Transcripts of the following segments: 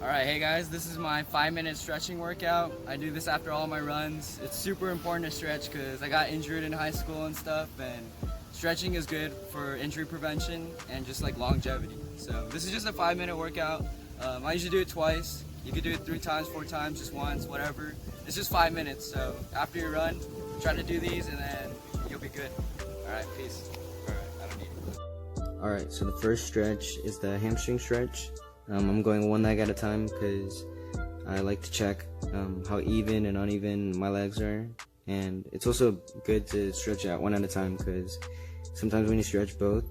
Alright, hey guys, this is my 5-minute stretching workout. I do this after all my runs. It's super important to stretch because I got injured in high school and stuff, and stretching is good for injury prevention and just like longevity. So this is just a 5-minute workout. I usually do it twice. You could do it 3 times, 4 times, just once, whatever. It's just 5 minutes, so after your run, try to do these and then you'll be good. Alright, peace. Alright, I don't need it. Alright, so the first stretch is the hamstring stretch. I'm going one leg at a time because I like to check how even and uneven my legs are, and it's also good to stretch at one at a time because sometimes when you stretch both,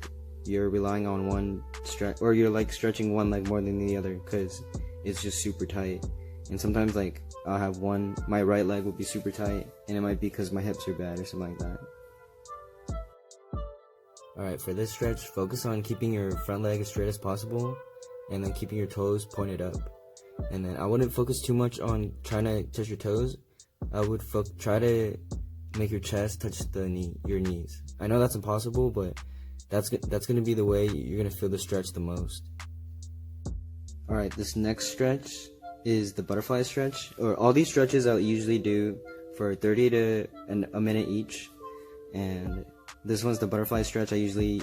you're relying on one stretch, or you're like stretching one leg more than the other because it's just super tight. And sometimes like I'll have my right leg will be super tight, and it might be because my hips are bad or something like that. Alright, for this stretch, focus on keeping your front leg as straight as possible and then keeping your toes pointed up. And then I wouldn't focus too much on trying to touch your toes. I would try to make your chest touch your knees. I know that's impossible, but that's going to be the way you're going to feel the stretch the most. Alright, this next stretch is the butterfly stretch. Or all these stretches I'll usually do for 30 to a minute each. And this one's the butterfly stretch. I usually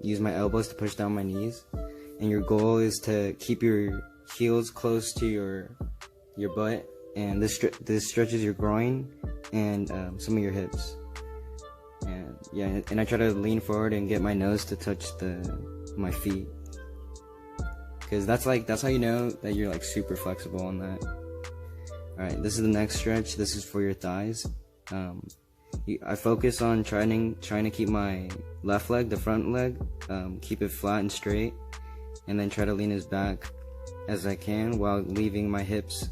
use my elbows to push down my knees. And your goal is to keep your heels close to your butt, and this stretches your groin and some of your hips. And yeah, and I try to lean forward and get my nose to touch my feet, because that's how you know that you're like super flexible on that. Alright, this is the next stretch. This is for your thighs. I focus on trying to keep my left leg, the front leg, keep it flat and straight, and then try to lean as back as I can while leaving my hips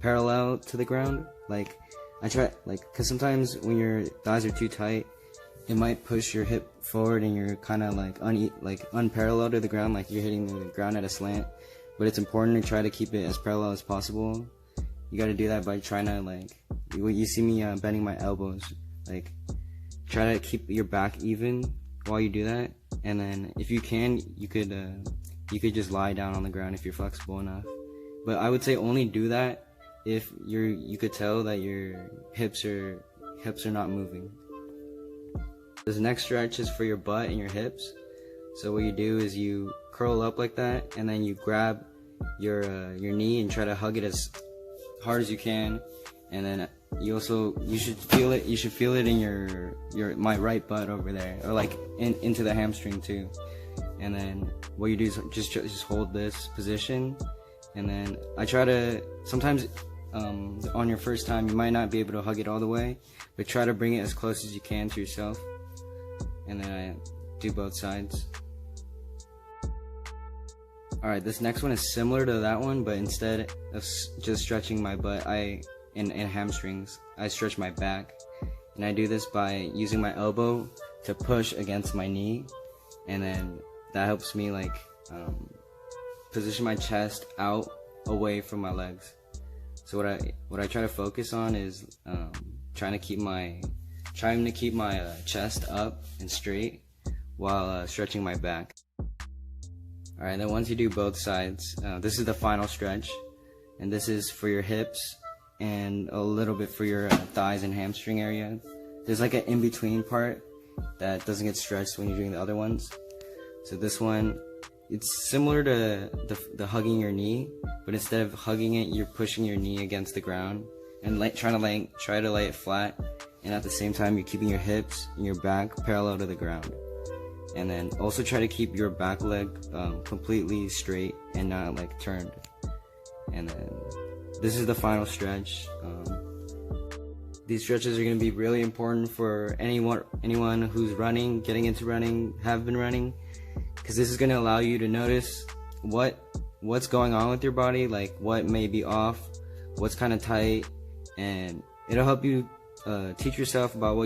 parallel to the ground. Like I try, cause sometimes when your thighs are too tight, it might push your hip forward and you're kind of like unparalleled to the ground, like you're hitting the ground at a slant. But it's important to try to keep it as parallel as possible. You got to do that by trying to you see me bending my elbows, like try to keep your back even while you do that. And then if you can, you could just lie down on the ground if you're flexible enough. But I would say only do that if you could tell that your hips are not moving. This next stretch is for your butt and your hips. So what you do is you curl up like that, and then you grab your knee and try to hug it as hard as you can. And then you should feel it. You should feel it in my right butt over there, or like into the hamstring too. And then what you do is just hold this position. And then I try to sometimes on your first time you might not be able to hug it all the way, but try to bring it as close as you can to yourself. And then I do both sides. Alright, this next one is similar to that one, but instead of just stretching my butt, and hamstrings, I stretch my back. And I do this by using my elbow to push against my knee, and then that helps me position my chest out away from my legs. So what I try to focus on is trying to keep my chest up and straight while stretching my back. Alright, then once you do both sides, this is the final stretch, and this is for your hips and a little bit for your thighs and hamstring area. There's like an in-between part that doesn't get stretched when you're doing the other ones. So this one, it's similar to the hugging your knee, but instead of hugging it, you're pushing your knee against the ground and try to lay it flat, and at the same time you're keeping your hips and your back parallel to the ground. And then also try to keep your back leg completely straight and not turned. And then this is the final stretch. These stretches are going to be really important for anyone who's running, getting into running, have been running, because this is going to allow you to notice what's going on with your body, like what may be off, what's kind of tight, and it'll help you teach yourself about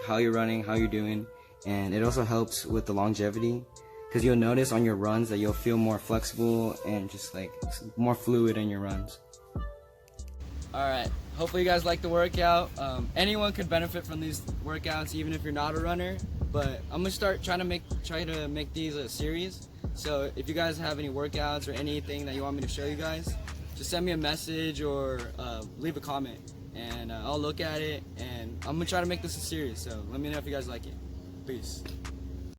how you're running, how you're doing, and it also helps with the longevity, because you'll notice on your runs that you'll feel more flexible and just more fluid in your runs. Alright, hopefully you guys like the workout. Anyone could benefit from these workouts, even if you're not a runner. But I'm gonna start try to make these a series. So if you guys have any workouts or anything that you want me to show you guys, just send me a message or leave a comment, and I'll look at it, and I'm gonna try to make this a series. So let me know if you guys like it. Peace.